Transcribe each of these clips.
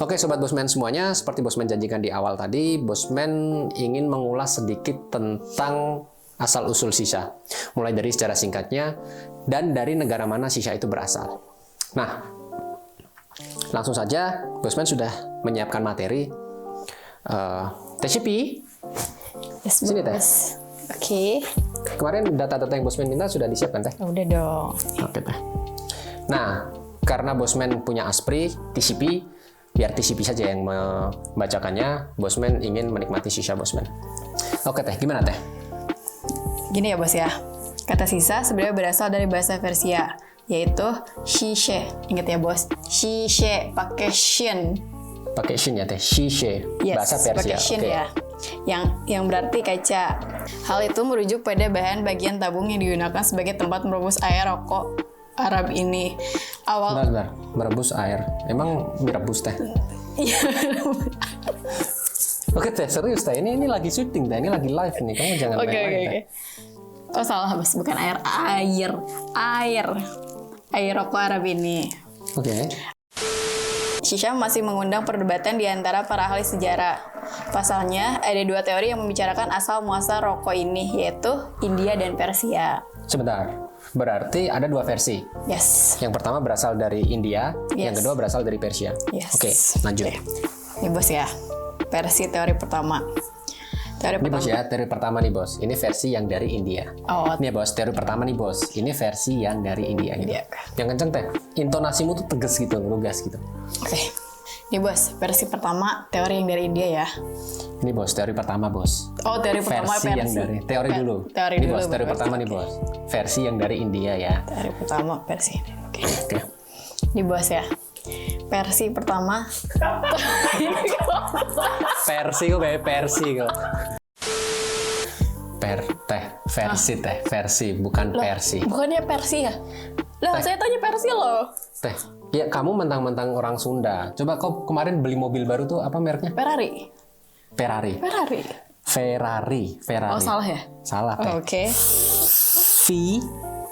Oke Sobat Bosman semuanya, seperti Bosman janjikan di awal tadi, Bosman ingin mengulas sedikit tentang asal-usul shisha. Mulai dari secara singkatnya, dan dari negara mana shisha itu berasal. Nah, langsung saja Bosman sudah menyiapkan materi. Teh Shipi, Yes, sini Teh. Oke. Kemarin data-data yang Bosman minta sudah disiapkan Teh? Udah dong. Oke Teh. Nah, karena Bosman punya Aspri, TCP, biar TCP saja yang membacakannya, Bosman ingin menikmati shisha Bosman. Oke Teh, gimana Teh? Gini ya bos ya. Kata shisha sebenarnya berasal dari bahasa Persia, yaitu shishe. Ingat ya bos, shishe pakai shin. Pakai shin ya Teh, shishe. Yes, Bahasa Persia. pakai shin Oke. ya. Yang berarti kaca. Hal itu merujuk pada bahan bagian tabung yang digunakan sebagai tempat merebus air rokok Arab ini. Bentar. Merebus air. Emang direbus Teh? Iya. Oke Teh, serius Teh. Ini lagi syuting Teh. Ini lagi live nih. Kamu jangan main-main Teh. Oh salah bos, bukan air rokok Arab ini. Oke. Shisha masih mengundang perdebatan di antara para ahli sejarah. Pasalnya, ada dua teori yang membicarakan asal-muasal rokok ini, yaitu India dan Persia. Sebentar. Berarti ada dua versi. Yes. Yang pertama berasal dari India, yang Yes. kedua berasal dari Persia. Yes. Oke, lanjut. Ini bos ya, versi teori pertama. Teori Ini bos pertama. ya, teori pertama nih bos. Ini versi yang dari India. Oh, Ini ya bos, teori pertama nih bos. Ini versi yang dari India. Gitu. India. Yang kenceng Teh. Intonasimu tuh tegas gitu, lugas gitu. oke. Ini bos, versi pertama teori yang dari India ya. Ini bos, teori pertama bos. Oh, teori pertama Versi yang dari teori dulu. Teori Ini dulu. bos, teori baru pertama versi. nih bos. Versi yang dari India ya. Teori pertama versi ini. Oke. Oke. Ini bos ya. Versi pertama. Versi kok kayak versi kok. Versi Teh, versi bukan versi. Bukannya Persia ya? Lah, saya tanya Persia loh. Teh, ya kamu mentang-mentang orang Sunda. Coba kau kemarin beli mobil baru tuh apa mereknya? Ferrari. Ferrari. Oh, salah ya? Salah Teh. Oke. V,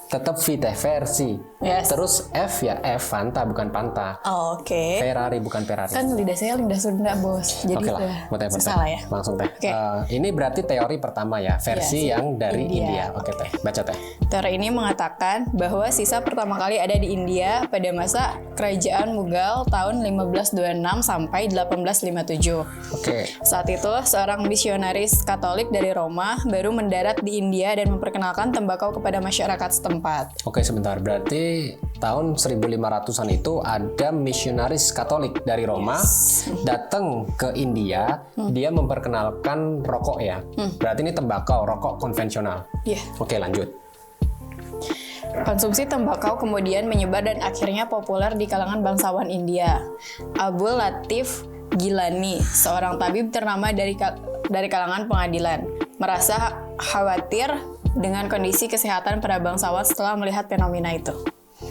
tetap V Teh, versi. Yes. Terus F ya F, Fanta bukan Panta. Oke. Ferrari bukan Ferrari. Kan lidah saya lidah Sunda, bos. Jadi Oke lah, whatever, susah Teh. lah ya. Langsung Teh. Oke. Ini berarti teori pertama ya, versi Iya, yang dari India. India. Oke Teh, baca Teh. Teori ini mengatakan bahwa sisa pertama kali ada di India pada masa Kerajaan Mughal tahun 1526 sampai 1857. Oke. Saat itu, seorang misionaris Katolik dari Roma baru mendarat di India dan memperkenalkan tembakau kepada masyarakat setempat. Oke sebentar, berarti tahun 1500-an itu ada misionaris Katolik dari Roma datang ke India, dia memperkenalkan rokok ya. Berarti ini tembakau, rokok konvensional. Iya. Oke, lanjut. Konsumsi tembakau kemudian menyebar dan akhirnya populer di kalangan bangsawan India. Abu Latif Gilani, seorang tabib ternama dari kalangan pengadilan, merasa khawatir dengan kondisi kesehatan para bangsawan setelah melihat fenomena itu.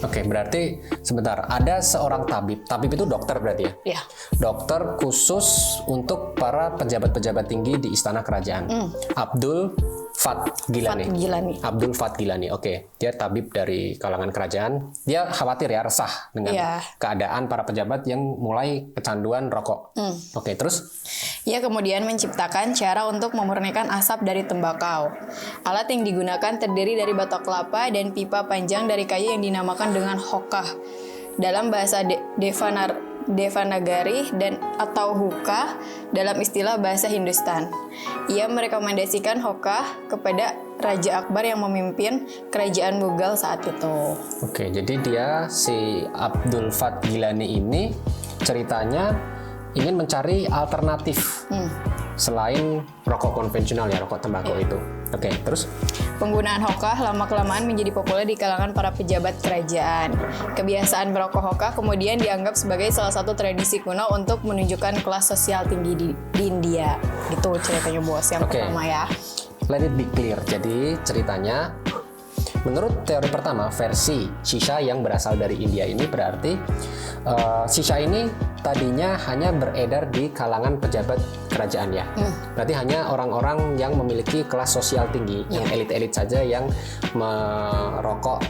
Oke, berarti sebentar. Ada seorang tabib. Tabib itu dokter berarti ya? Ya. Dokter khusus untuk para pejabat-pejabat tinggi di istana kerajaan. Abdul Fat Gilani. Fat Gilani. Abdul Fat Gilani. Oke, dia tabib dari kalangan kerajaan. Dia khawatir ya, resah dengan keadaan para pejabat yang mulai kecanduan rokok. Oke, terus? Ia kemudian menciptakan cara untuk memurnikan asap dari tembakau. Alat yang digunakan terdiri dari batok kelapa dan pipa panjang dari kayu yang dinamakan dengan hokkah. Dalam bahasa Devanagari dan atau hookah dalam istilah bahasa Hindustan. Ia merekomendasikan hokkah kepada Raja Akbar yang memimpin kerajaan Mughal saat itu. Oke, jadi dia si Abdul Fat Gilani ini ceritanya ingin mencari alternatif selain rokok konvensional ya, rokok tembakau itu. Oke, terus? Penggunaan hokkah lama-kelamaan menjadi populer di kalangan para pejabat kerajaan. Kebiasaan merokok hokkah kemudian dianggap sebagai salah satu tradisi kuno untuk menunjukkan kelas sosial tinggi di India. Gitu ceritanya bos yang pertama ya. Let it be clear. Jadi ceritanya, menurut teori pertama, versi shisha yang berasal dari India ini berarti shisha ini tadinya hanya beredar di kalangan pejabat kerajaan ya. Berarti hanya orang-orang yang memiliki kelas sosial tinggi, yang elit-elit saja yang merokok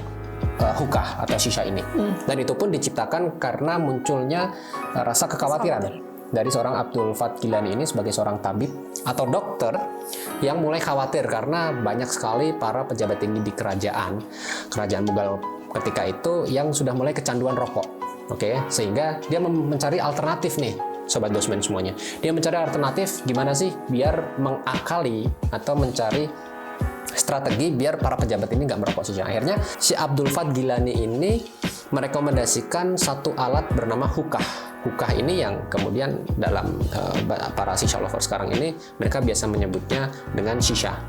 hookah atau shisha ini. Dan itu pun diciptakan karena munculnya rasa kekhawatiran dari seorang Abdul Fat Gilani ini sebagai seorang tabib atau dokter yang mulai khawatir karena banyak sekali para pejabat tinggi di kerajaan Mughal ketika itu yang sudah mulai kecanduan rokok. Oke, sehingga dia mencari alternatif nih, Sobat Bosman semuanya. Dia mencari alternatif gimana sih biar mengakali atau mencari strategi biar para pejabat ini nggak merokok shisha. Akhirnya si Abdul Fat Gilani ini merekomendasikan satu alat bernama hookah. Hookah ini yang kemudian dalam para shisha lover sekarang ini mereka biasa menyebutnya dengan shisha.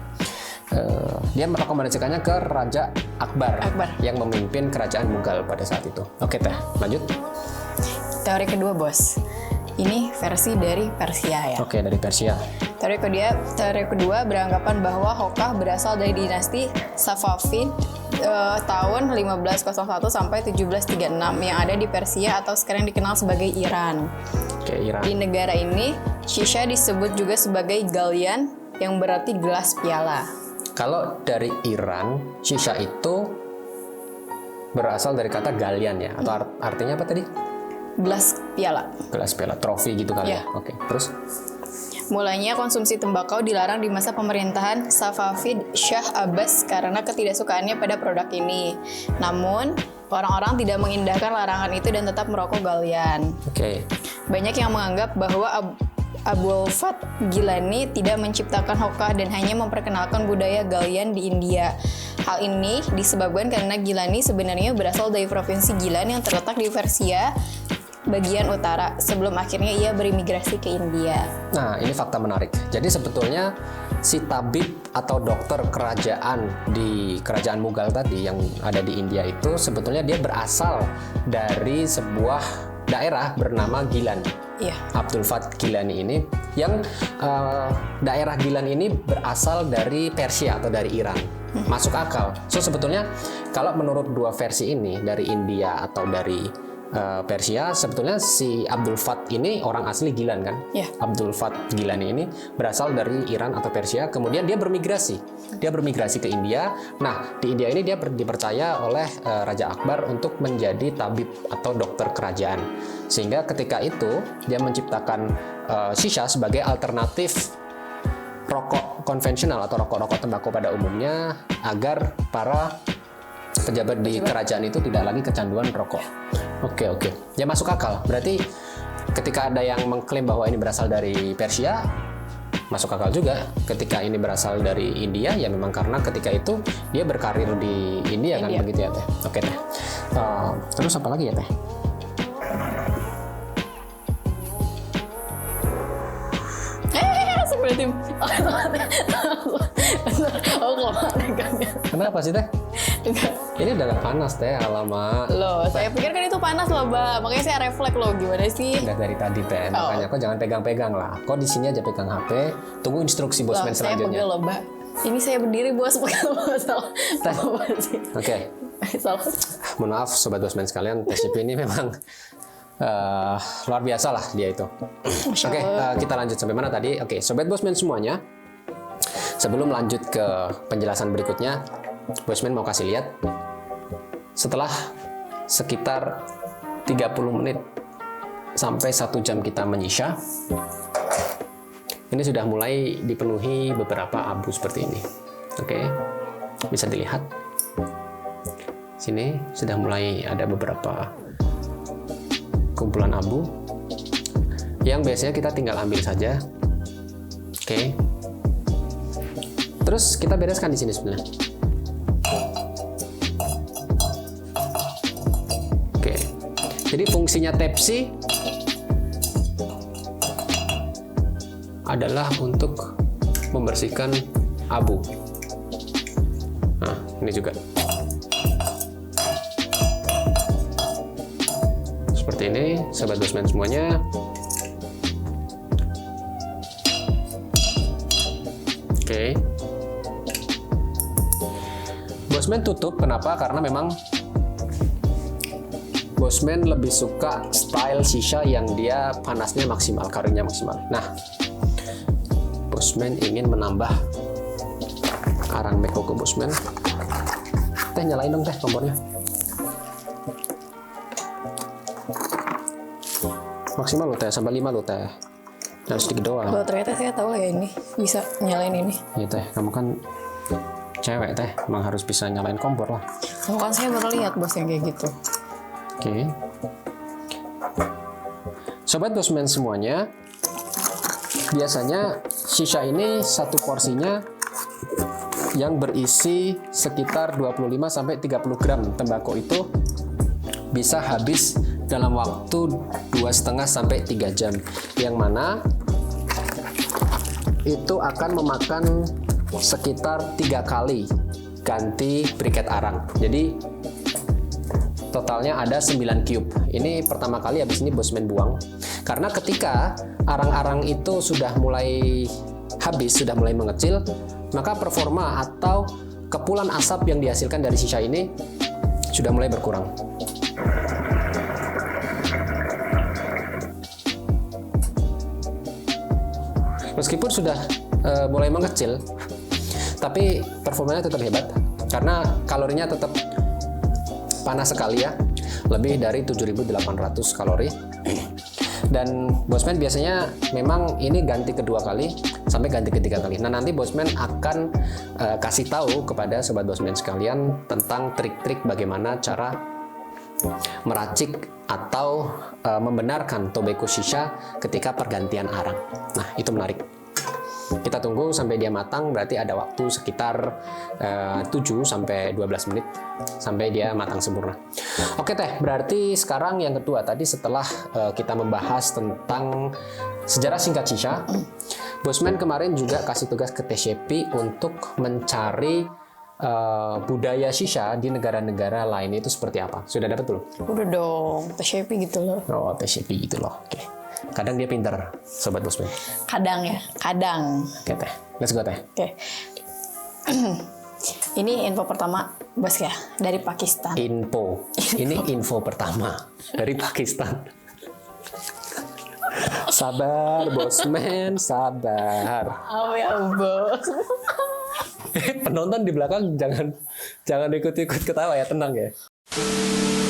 Dia merekomendasikannya ke Raja Akbar yang memimpin kerajaan Mughal pada saat itu. Oke teh, lanjut. Teori kedua bos, ini versi dari Persia ya. Oke, dari Persia. Teori kedua beranggapan bahwa hokkah berasal dari dinasti Safavid tahun 1501 sampai 1736 yang ada di Persia atau sekarang dikenal sebagai Iran. Oke, Iran. Di negara ini, shisha disebut juga sebagai galyan yang berarti gelas piala. Kalau dari Iran, shisha itu berasal dari kata galyan ya, atau artinya apa tadi? Gelas piala. Gelas piala, trofi gitu kali ya. Oke, terus? Mulanya konsumsi tembakau dilarang di masa pemerintahan Safavid Shah Abbas karena ketidaksukaannya pada produk ini. Namun, orang-orang tidak mengindahkan larangan itu dan tetap merokok galyan. Oke. Banyak yang menganggap bahwa Abdul Fat Gilani tidak menciptakan hokkah dan hanya memperkenalkan budaya galyan di India. Hal ini disebabkan karena Gilani sebenarnya berasal dari provinsi Gilan yang terletak di Persia bagian utara sebelum akhirnya ia berimigrasi ke India. Nah, ini fakta menarik. Jadi sebetulnya si tabib atau dokter kerajaan di kerajaan Mughal tadi yang ada di India itu sebetulnya dia berasal dari sebuah daerah bernama Gilan. Iya. Abdul Fat Gilani ini yang daerah Gilan ini berasal dari Persia atau dari Iran. Masuk akal. So sebetulnya kalau menurut dua versi ini dari India atau dari Persia, sebetulnya si Abdul Fat ini orang asli Gilan kan? Yeah. Abdul Fat Gilani ini berasal dari Iran atau Persia, kemudian dia bermigrasi. Dia bermigrasi ke India. Nah, di India ini dia dipercaya oleh Raja Akbar untuk menjadi tabib atau dokter kerajaan. Sehingga ketika itu dia menciptakan shisha sebagai alternatif rokok konvensional atau rokok-rokok tembakau pada umumnya agar para pejabat di kerajaan itu tidak lagi kecanduan rokok. Oke. Ya masuk akal. Berarti ketika ada yang mengklaim bahwa ini berasal dari Persia, masuk akal juga. Ketika ini berasal dari India, ya memang karena ketika itu dia berkarir di India kan, begitu ya Teh. Oke Teh. Terus apa lagi ya Teh? Berarti Kenapa sih Teh? Ini udah gak panas Teh, alamak. Loh, saya pikir kan itu panas loh, Mbak. Makanya saya refleks loh, gimana sih? Udah dari tadi Teh, makanya kok jangan pegang-pegang lah. Kok di sini aja pegang HP, tunggu instruksi bosman selanjutnya. Saya pegel loh, Mbak. Ini saya berdiri bos, bukan masalah. Oke. Salah. Mohon maaf sobat bosman sekalian, teh Shipee ini memang luar biasa lah dia itu. Oke, kita lanjut sampai mana tadi? Oke, sobat bosman semuanya. Sebelum lanjut ke penjelasan berikutnya, bosman mau kasih lihat setelah sekitar 30 menit sampai 1 jam kita menyisha, ini sudah mulai dipenuhi beberapa abu seperti ini. Oke, bisa dilihat. Sini sudah mulai ada beberapa kumpulan abu yang biasanya kita tinggal ambil saja. Oke. Terus kita bereskan di sini sebenarnya. Oke. Jadi fungsinya tepsi adalah untuk membersihkan abu. Nah, ini juga. Seperti ini, sobat bosman semuanya. Oke. Bosman tutup, kenapa? Karena memang bosman lebih suka style shisha yang dia panasnya maksimal, karirnya maksimal. Nah, bosman ingin menambah arang beko ke bosman. Teh, nyalain dong teh kompornya. Maksimal lo teh, sampai 5 lo teh. Jangan sedikit doang. Kalau ternyata saya tahu ya ini bisa nyalain ini. Iya teh, kamu kan cewek teh, emang harus bisa nyalain kompor lah. Oh, kan saya baru lihat bos yang kayak gitu. Oke. Sobat bosman semuanya, biasanya shisha ini satu porsinya yang berisi sekitar 25-30 gram tembakau itu bisa habis dalam waktu 2,5 sampai 3 jam, yang mana itu akan memakan sekitar 3 kali ganti briket arang. Jadi totalnya ada 9 cube. Ini pertama kali, habis ini bosman buang. Karena ketika arang-arang itu sudah mulai habis, sudah mulai mengecil, maka performa atau kepulan asap yang dihasilkan dari shisha ini sudah mulai berkurang. Meskipun sudah mulai mengecil, tapi performanya tetap hebat karena kalorinya tetap panas sekali ya, lebih dari 7.800 kalori. Dan bosman biasanya memang ini ganti kedua kali sampai ganti ketiga kali. Nah, nanti bosman akan kasih tahu kepada sobat bosman sekalian tentang trik-trik bagaimana cara meracik atau membenarkan tobacco shisha ketika pergantian arang. Nah, itu menarik. Kita tunggu sampai dia matang, berarti ada waktu sekitar 7 sampai 12 menit sampai dia matang sempurna. Oke teh, berarti sekarang yang kedua tadi setelah kita membahas tentang sejarah singkat shisha, bosman kemarin juga kasih tugas ke teh Shipee untuk mencari budaya shisha di negara-negara lain itu seperti apa. Sudah dapat belum? Udah dong, teh Shipee gitu loh. Oh, teh Shipee gitu loh. Oke. Kadang dia pinter, sobat bosman. Kadang ya, kadang. Oke teh, let's go teh. Oke. Ini info pertama, bos ya, dari Pakistan. Ini info pertama dari Pakistan. Sabar, bosman, sabar. Oh ya, bos. Penonton di belakang jangan ikut-ikut ketawa ya, tenang ya.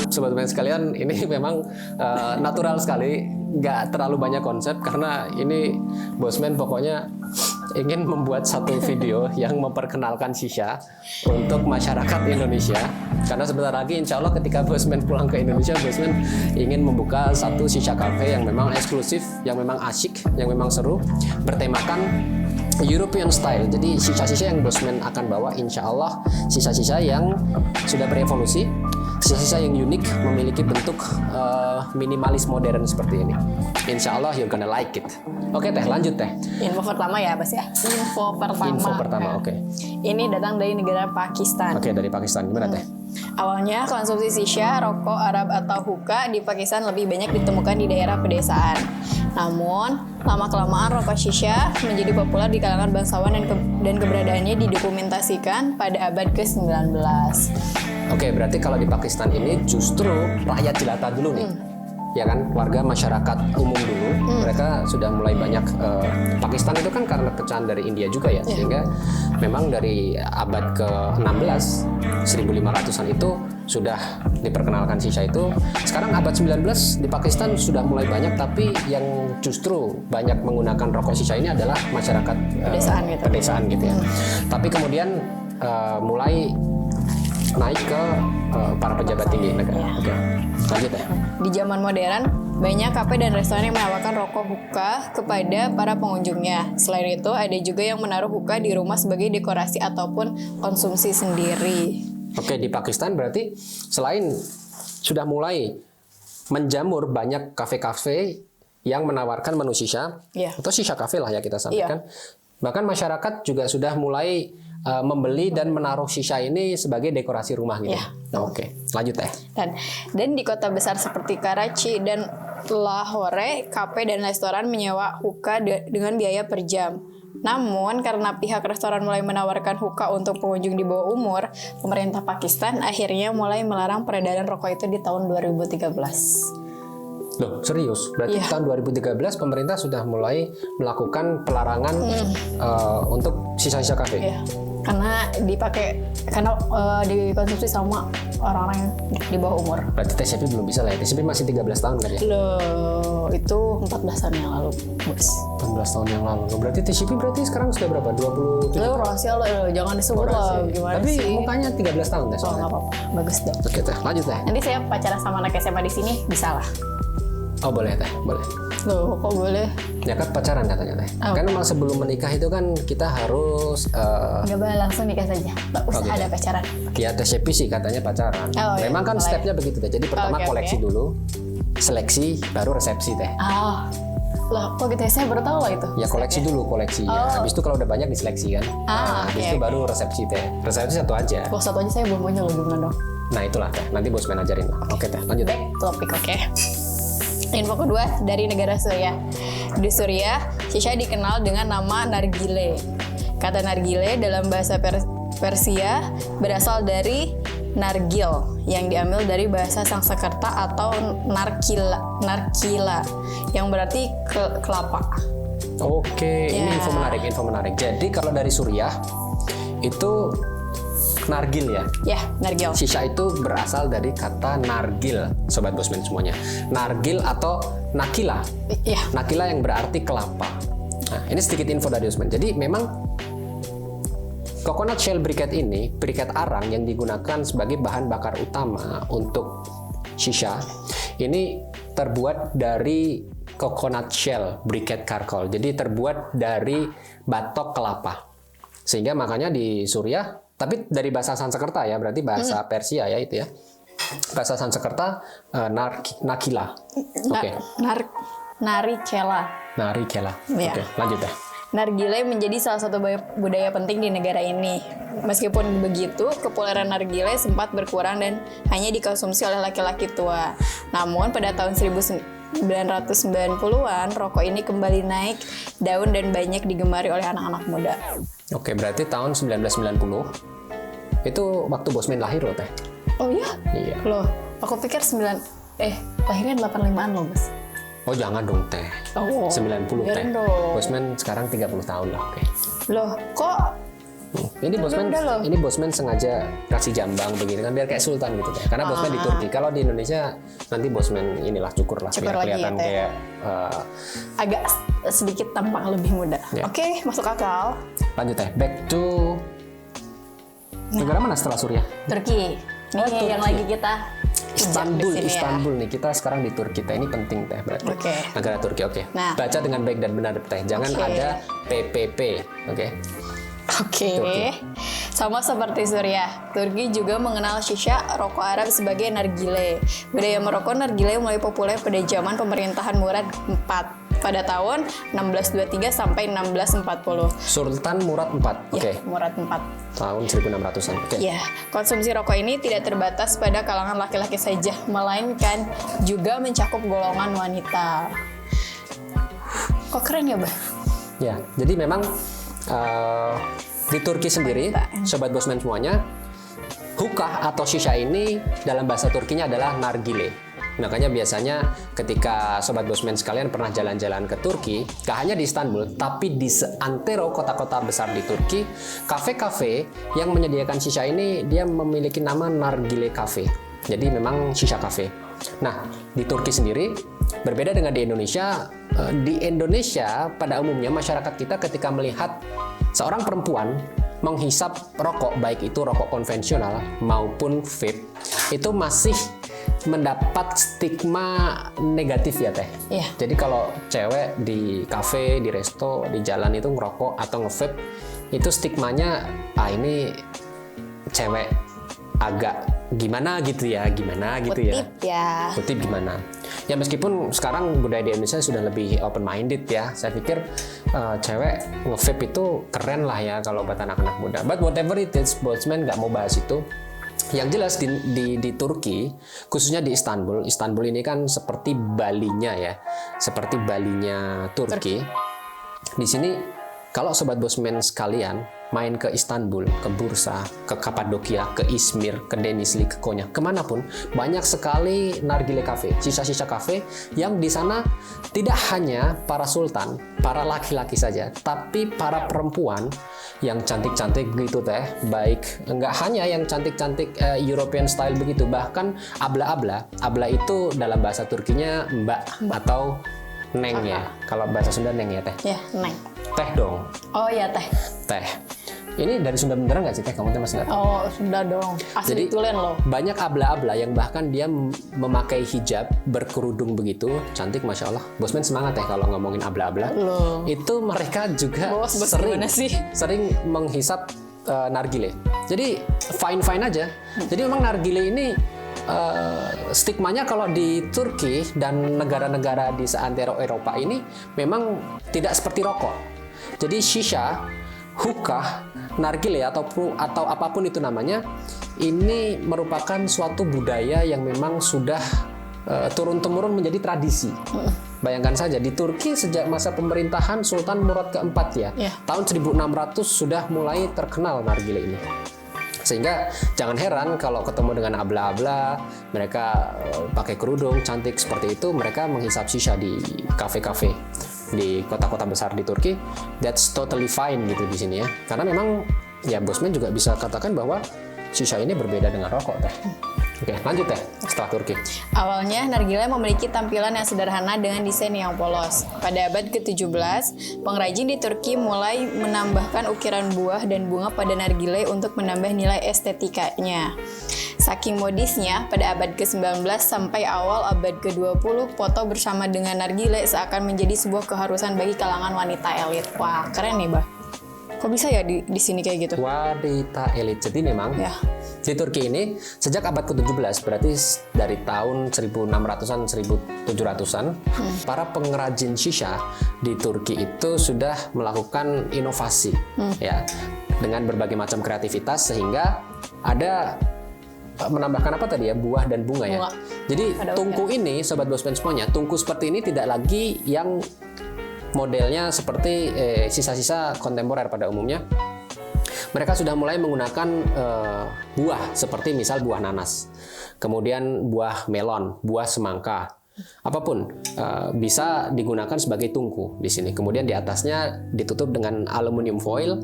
Sobat bosman sekalian, ini memang natural sekali, nggak terlalu banyak konsep karena ini bosman pokoknya ingin membuat satu video yang memperkenalkan shisha untuk masyarakat Indonesia. Karena sebentar lagi insya Allah ketika bosman pulang ke Indonesia, bosman ingin membuka satu shisha cafe yang memang eksklusif, yang memang asyik, yang memang seru, bertemakan European style. Jadi shisha-shisha yang bosman akan bawa insya Allah shisha-shisha yang sudah berevolusi, shisha-shisha yang unik, memiliki bentuk minimalis modern seperti ini. Insya Allah you're gonna like it. Oke teh, lanjut teh. Info pertama ya, bos ya. Info pertama. Info pertama, oke. Ini datang dari negara Pakistan. Oke, dari Pakistan. Gimana teh? Awalnya konsumsi shisha, rokok Arab atau hookah di Pakistan lebih banyak ditemukan di daerah pedesaan. Namun, lama-kelamaan rokok shisha menjadi populer di kalangan bangsawan dan keberadaannya didokumentasikan pada abad ke-19. Oke, berarti kalau di Pakistan ini justru rakyat jelata dulu nih. Ya kan, warga masyarakat umum dulu, mereka sudah mulai banyak. Pakistan itu kan karena pecahan dari India juga ya, sehingga memang dari abad ke-16, 1500-an itu sudah diperkenalkan shisha itu. Sekarang abad 19 di Pakistan sudah mulai banyak, tapi yang justru banyak menggunakan rokok shisha ini adalah masyarakat pedesaan gitu ya. Tapi kemudian mulai naik ke para pejabat tinggi negara. Oke, lanjut ya. Di zaman modern, banyak kafe dan restoran yang menawarkan rokok hookah kepada para pengunjungnya. Selain itu, ada juga yang menaruh hookah di rumah sebagai dekorasi ataupun konsumsi sendiri. Oke, di Pakistan berarti selain sudah mulai menjamur banyak kafe-kafe yang menawarkan menu shisha, atau shisha cafe lah ya kita sampaikan. Bahkan masyarakat juga sudah mulai membeli dan menaruh shisha ini sebagai dekorasi rumah gitu. Oke, lanjut ya. Dan di kota besar seperti Karachi dan Lahore, kafe dan restoran menyewa hookah dengan biaya per jam. Namun, karena pihak restoran mulai menawarkan hookah untuk pengunjung di bawah umur, pemerintah Pakistan akhirnya mulai melarang peredaran rokok itu di tahun 2013. Loh, serius? Berarti tahun 2013 pemerintah sudah mulai melakukan pelarangan untuk sisa-sisa kafe? Iya, karena dikonsumsi sama orang-orang yang di bawah umur. Berarti TCP belum bisa lah ya? TCP masih 13 tahun kan ya? Loh, itu 14 tahun yang lalu, Bos. 14 tahun yang lalu. Berarti TCP sekarang sudah berapa? 27? Lo rahasia lo, jangan disebut lah. Gimana tapi sih? mukanya 13 tahun deh soalnya. Nggak apa-apa, bagus deh. Oke teh, lanjut teh. Nanti saya pacaran sama anak SMA di sini, bisa lah. Oh boleh teh, boleh. Loh, kok boleh? Ya kan pacaran katanya teh. Kan memang sebelum menikah itu kan kita harus nggak boleh langsung nikah saja, nggak usah ada pacaran. Ya TCP sih katanya pacaran. Memang kan stepnya begitu teh. Jadi pertama koleksi dulu, seleksi, baru resepsi teh. Loh, kok gitu ya? Saya baru tahu lah itu. Ya koleksi dulu koleksinya. Habis itu kalau udah banyak diseleksi kan. Habis itu baru resepsi teh. Resepsi satu aja. Kok satu aja saya belum punya loh, gimana dong? Nah itulah teh. Nanti bosman ajarin lah. Oke teh, lanjut. Back topik, oke. Info kedua dari negara Suriah. Di Suriah, shisha dikenal dengan nama nargile. Kata nargile dalam bahasa Persia berasal dari nargil yang diambil dari bahasa Sanskerta atau narkila yang berarti kelapa. Oke, ini info menarik. Jadi kalau dari Suriah itu nargil ya? Ya, nargil. Shisha itu berasal dari kata nargil, Sobat Bosman semuanya. Nargil atau nakila. Nakila yang berarti kelapa. Nah, ini sedikit info dari Bosman. Jadi memang coconut shell briquette ini, briquette arang yang digunakan sebagai bahan bakar utama untuk shisha, ini terbuat dari coconut shell briquette charcoal. Jadi terbuat dari batok kelapa. Sehingga makanya di Suriah, tapi dari bahasa Sanskerta ya, berarti bahasa Persia ya itu ya. Bahasa Sanskerta nakila. Oke. Narikela. Oke, lanjut ya. Nargile menjadi salah satu budaya penting di negara ini. Meskipun begitu, kepopuleran nargile sempat berkurang dan hanya dikonsumsi oleh laki-laki tua. Namun pada tahun 1990-an, rokok ini kembali naik daun dan banyak digemari oleh anak-anak muda. Oke, berarti tahun 1990 itu waktu Bosman lahir loh teh. Oh iya? Iya. Loh, aku pikir lahirnya 85-an loh, Bos. Oh jangan dong teh. 90 teh. Bosman sekarang 30 tahun lah. Oke. Loh, kok ini Bosman sengaja kasih jambang begitu kan biar kayak sultan gitu teh. Karena Bosman di Turki. Kalau di Indonesia nanti Bosman inilah cukur biar kelihatan kayak agak sedikit tampak lebih muda. Oke, masuk akal. Lanjut teh. Back to negara mana setelah Suriah? Turki. Ini Turki. Yang lagi kita Istanbul nih. Kita sekarang di Turki teh. Ini penting teh berarti. Negara Turki. Oke. Nah, baca dengan baik dan benar teh. Jangan ada PPP. Oke. Sama seperti Suriah, Turki juga mengenal shisha, rokok Arab sebagai nargile. Budaya merokok nargile mulai populer pada zaman pemerintahan Murad IV pada tahun 1623 sampai 1640. Sultan Murad IV. Oke. Ya, Murad IV. Tahun 1600-an. Oke. Ya, konsumsi rokok ini tidak terbatas pada kalangan laki-laki saja, melainkan juga mencakup golongan wanita. Kok keren ya, Bah? Ya, jadi memang di Turki sendiri, Sobat Bosman semuanya, hookah atau shisha ini dalam bahasa Turkinya adalah nargile. Makanya biasanya ketika Sobat Bosman sekalian pernah jalan-jalan ke Turki, gak hanya di Istanbul, tapi di seantero kota-kota besar di Turki, kafe-kafe yang menyediakan shisha ini, dia memiliki nama nargile cafe. Jadi memang shisha cafe. Nah, di Turki sendiri, berbeda dengan di Indonesia pada umumnya masyarakat kita ketika melihat seorang perempuan menghisap rokok, baik itu rokok konvensional maupun vape, itu masih mendapat stigma negatif ya Teh. Iya. Jadi kalau cewek di kafe, di resto, di jalan itu ngerokok atau nge-vape, itu stigmanya ini cewek agak gimana gitu ya. Kutip ya. Kutip gimana. Ya meskipun sekarang budaya di Indonesia sudah lebih open minded ya. Saya pikir cewek nge-vape itu keren lah ya kalau buat anak-anak muda. But whatever it is, Bosman nggak mau bahas itu. Yang jelas di Turki, khususnya di Istanbul ini kan seperti Balinya ya, seperti Balinya Turki. Di sini kalau Sobat Bosman sekalian main ke Istanbul, ke Bursa, ke Kapadokia, ke Izmir, ke Denizli, ke Konya, kemanapun, banyak sekali nargile cafe, sisa-sisa cafe yang di sana tidak hanya para sultan, para laki-laki saja, tapi para perempuan yang cantik-cantik gitu Teh, baik enggak hanya yang cantik-cantik European style begitu, bahkan abla-abla itu dalam bahasa Turkinya mbak atau neng ya, kalau bahasa Sunda neng ya Teh. Ya, neng. Teh dong. Oh ya Teh. Teh. Ini dari Sunda beneran nggak sih Teh? Kamu Teh masih nggak tahu? Oh Sunda dong. Asli Tulen loh. Banyak abla-abla yang bahkan dia memakai hijab berkerudung begitu, cantik masya Allah. Bosman semangat ya kalau ngomongin abla-abla. Loh. Itu mereka juga Bos gimana sih? sering menghisap nargile. Jadi fine aja. Jadi memang nargile ini stigmanya kalau di Turki dan negara-negara di seantero Eropa ini memang tidak seperti rokok. Jadi shisha, hookah, nargile atau apapun itu namanya, ini merupakan suatu budaya yang memang sudah turun-temurun menjadi tradisi. Bayangkan saja di Turki sejak masa pemerintahan Sultan Murad keempat ya, tahun 1600 sudah mulai terkenal nargile ini. Sehingga jangan heran kalau ketemu dengan abla-abla, mereka pakai kerudung cantik seperti itu, mereka menghisap shisha di kafe-kafe di kota-kota besar di Turki. That's totally fine gitu di sini ya. Karena memang ya Bosman juga bisa katakan bahwa shisha ini berbeda dengan rokok Teh. Oke, lanjut Teh setelah Turki. Awalnya nargile memiliki tampilan yang sederhana dengan desain yang polos. Pada abad ke-17, pengrajin di Turki mulai menambahkan ukiran buah dan bunga pada nargile untuk menambah nilai estetikanya. Saking modisnya, pada abad ke-19 sampai awal abad ke-20, foto bersama dengan nargile seakan menjadi sebuah keharusan bagi kalangan wanita elit. Wah, keren nih, Bah. Kok bisa ya di sini kayak gitu? Wanita elit. Jadi memang ya, di Turki ini sejak abad ke-17, berarti dari tahun 1600-an, 1700-an, para pengrajin shisha di Turki itu sudah melakukan inovasi ya dengan berbagai macam kreativitas sehingga ada menambahkan apa tadi ya, buah dan bunga ya. Jadi tungku ini Sobat Bosman semuanya, tungku seperti ini tidak lagi yang modelnya seperti sisa-sisa kontemporer pada umumnya. Mereka sudah mulai menggunakan buah seperti misal buah nanas, kemudian buah melon, buah semangka, apapun bisa digunakan sebagai tungku di sini. Kemudian di atasnya ditutup dengan aluminium foil.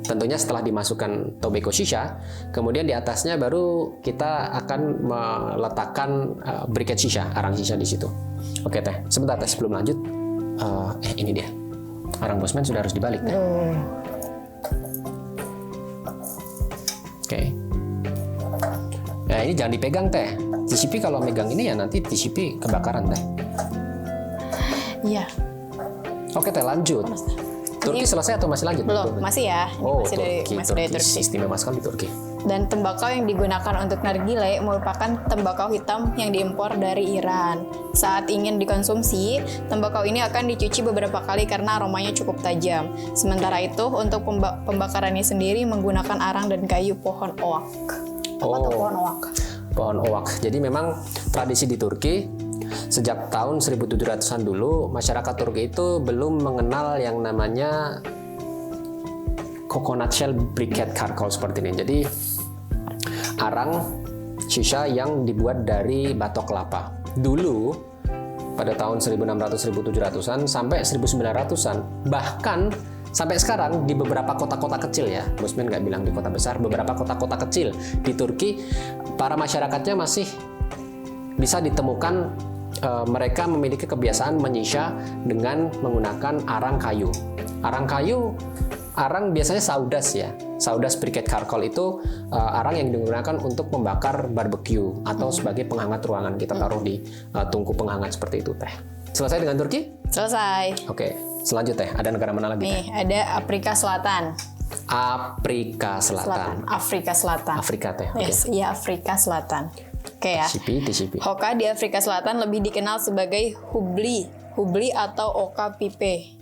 Tentunya setelah dimasukkan tobacco shisha, kemudian di atasnya baru kita akan meletakkan briket shisha, arang shisha di situ. Oke Teh, sebentar Teh sebelum lanjut. Ini dia. Arang Bosman sudah harus dibalik Teh. Oke. Nah ini jangan dipegang Teh. TCP kalau megang ini ya nanti TCP kebakaran Teh. Iya. Oke Teh, lanjut. Turki selesai atau masih lanjut? Belum, masih ya. Ini Oh, masih dari Turki. Istimewa sekali Turki. Dan tembakau yang digunakan untuk nargile merupakan tembakau hitam yang diimpor dari Iran. Saat ingin dikonsumsi, tembakau ini akan dicuci beberapa kali karena aromanya cukup tajam. Sementara itu, untuk pembakarannya sendiri menggunakan arang dan kayu pohon oak. Apa tuh pohon oak? Pohon oak. Jadi memang tradisi di Turki sejak tahun 1700-an dulu, masyarakat Turki itu belum mengenal yang namanya coconut shell briquette charcoal seperti ini. Jadi arang shisha yang dibuat dari batok kelapa. Dulu pada tahun 1600-1700-an sampai 1900-an, bahkan sampai sekarang di beberapa kota-kota kecil ya, Bosman nggak bilang di kota besar, beberapa kota-kota kecil di Turki, para masyarakatnya masih bisa ditemukan mereka memiliki kebiasaan menyisha dengan menggunakan arang kayu. Arang biasanya saudas ya. Saudas briquette charcoal itu arang yang digunakan untuk membakar barbecue atau sebagai penghangat ruangan. Kita taruh di tungku penghangat seperti itu teh. Selesai dengan Turki? Selesai. Oke, selanjutnya ada negara mana lagi? Nih, ada Afrika Selatan. Afrika Selatan. Afrika Selatan. Afrika teh. Oke. Yes, iya Afrika Selatan. Oke ya. TCP. Hoka di Afrika Selatan lebih dikenal sebagai hubli atau oka pipe.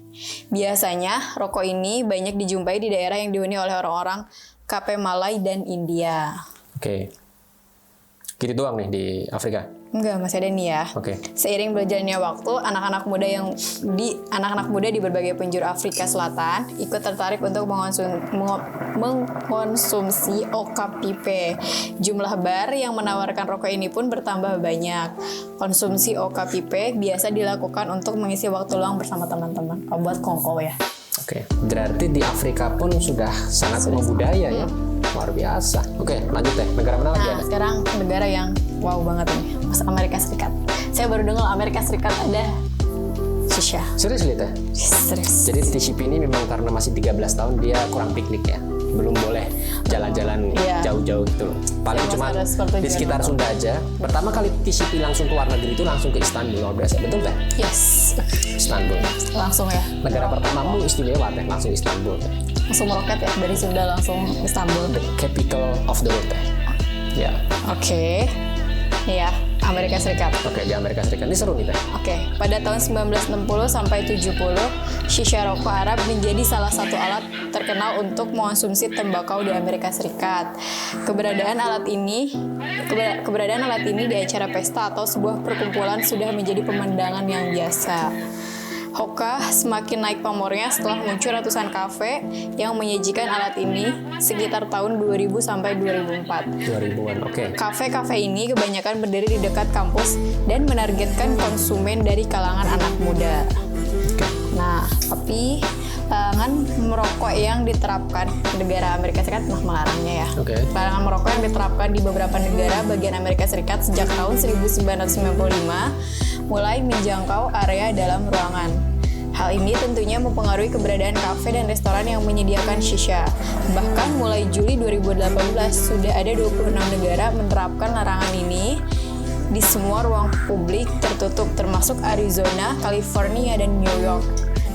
Biasanya rokok ini banyak dijumpai di daerah yang dihuni oleh orang-orang KP Malay dan India. Oke. Gitu doang nih di Afrika. Enggak, masih ada nih ya. Oke. Seiring berjalannya waktu, anak-anak muda di berbagai penjuru Afrika Selatan ikut tertarik untuk mengkonsumsi oka pipe. Jumlah bar yang menawarkan rokok ini pun bertambah banyak. Konsumsi oka pipe biasa dilakukan untuk mengisi waktu luang bersama teman-teman. Buat kongko ya. Oke, berarti di Afrika pun sudah sangat membudaya ya. Luar biasa. Oke, lanjut deh. Negara mana lagi Nah, ada? sekarang negara yang wow banget nih, Mas Amerika Serikat. Saya baru dengar Amerika Serikat ada shisha. Serius lihat ya? Serius. Jadi TCP ini memang karena masih 13 tahun dia kurang piknik ya. Belum boleh jalan-jalan Iya. jauh-jauh gitu loh. Paling Masih cuma ada seperti di sekitar Jerman. Sunda aja. Pertama kali TCP langsung ke luar negeri itu langsung ke Istanbul. Luar biasa, betul teh? Yes. Istanbul. Langsung ya. Negara pertamamu istimewa teh, langsung Istanbul teh. Langsung meroket ya dari Sunda langsung Istanbul. The capital of the world teh. Ya. Oke. Ya, Amerika Serikat. Oke, di Amerika Serikat. Ini seru nih teh. Oke, pada tahun 1960 sampai 70, shisha rokok Arab menjadi salah satu alat terkenal untuk mengonsumsi tembakau di Amerika Serikat. Keberadaan alat ini di acara pesta atau sebuah perkumpulan sudah menjadi pemandangan yang biasa. Hookah semakin naik pamornya setelah muncul ratusan kafe yang menyajikan alat ini sekitar tahun 2000 sampai 2004. 2000-an. Oke. Kafe-kafe ini kebanyakan berdiri di dekat kampus dan menargetkan konsumen dari kalangan anak muda. Nah, tapi larangan merokok yang diterapkan negara Amerika Serikat melarangnya ya. Oke. Larangan merokok yang diterapkan di beberapa negara bagian Amerika Serikat sejak tahun 1995 mulai menjangkau area dalam ruangan. Hal ini tentunya mempengaruhi keberadaan kafe dan restoran yang menyediakan shisha. Bahkan mulai Juli 2018 sudah ada 26 negara menerapkan larangan ini di semua ruang publik tertutup termasuk Arizona, California, dan New York.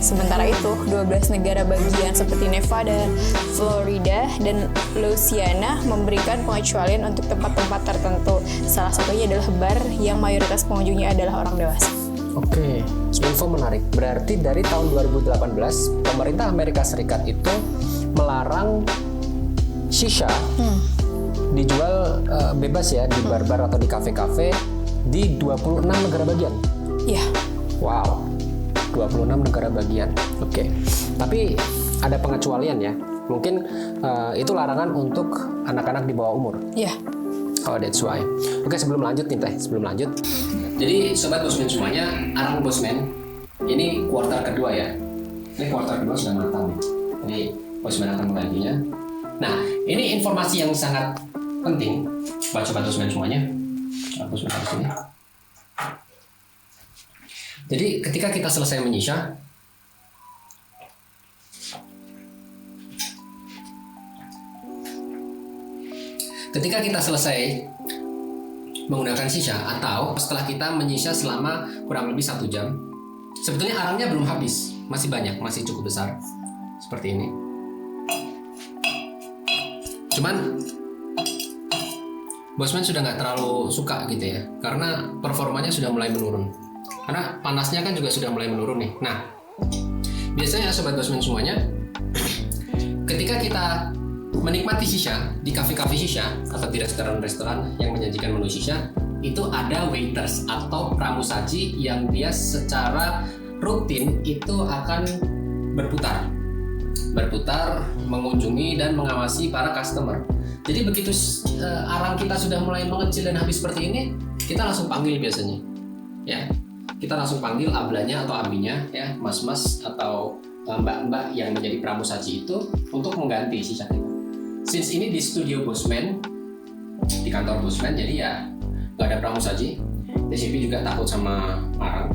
Sementara itu, 12 negara bagian seperti Nevada, Florida, dan Louisiana memberikan pengecualian untuk tempat-tempat tertentu. Salah satunya adalah bar yang mayoritas pengunjungnya adalah orang dewasa. Oke, info menarik. Berarti dari tahun 2018, pemerintah Amerika Serikat itu melarang shisha dijual bebas ya di bar-bar atau di kafe-kafe di 26 negara bagian. Iya. Wow, 26 negara bagian. Oke, tapi ada pengecualian ya. Mungkin itu larangan untuk anak-anak di bawah umur. Iya. Oh, that's why. Oke, sebelum lanjut nih teh, sebelum lanjut. Jadi sobat Bosman semuanya, arang Bosman ini kuartal kedua ya. Ini kuartal kedua sudah matang nih. Jadi Bosman akan menggantinya. Nah, ini informasi yang sangat penting buat sobat Bosman semuanya. Bosman harus sini. Jadi ketika kita selesai menyisha, ketika kita selesai menggunakan shisha atau setelah kita menyisha selama kurang lebih 1 jam, sebetulnya arangnya belum habis, masih banyak, masih cukup besar. seperti ini. Cuman Bosman sudah nggak terlalu suka gitu ya, karena performanya sudah mulai menurun. Karena panasnya kan juga sudah mulai menurun nih. Nah, biasanya Sobat Bosman semuanya, ketika kita menikmati shisha di kafe-kafe shisha atau di restoran-restoran yang menyajikan menu shisha, itu ada waiters atau pramusaji yang dia secara rutin itu akan berputar mengunjungi dan mengawasi para customer. Jadi begitu arang kita sudah mulai mengecil dan habis seperti ini, kita langsung panggil biasanya, ya. Kita langsung panggil ablanya atau abinya, ya, mas-mas atau mbak-mbak yang menjadi pramusaji itu untuk mengganti sisa kita. Since ini di studio Bosman, di kantor Bosman, jadi ya nggak ada pramusaji. DCP juga takut sama arang.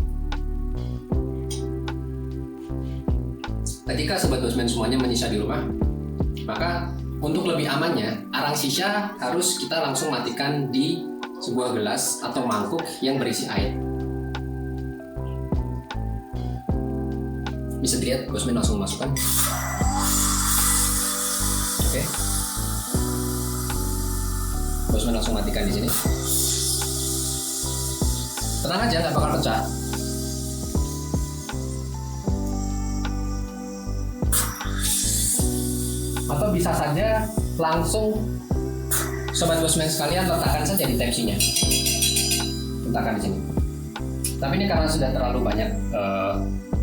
Ketika Sobat Bosman semuanya menyisa di rumah, maka untuk lebih amannya, arang shisha harus kita langsung matikan di sebuah gelas atau mangkuk yang berisi air. Bisa dilihat, Bosman langsung masukkan. Oke. Bosman langsung matikan di sini. Tenang aja, nggak bakal pecah. Atau bisa saja langsung Sobat Bosman sekalian letakkan saja di Type-C-nya. Letakkan di sini. Tapi ini karena sudah terlalu banyak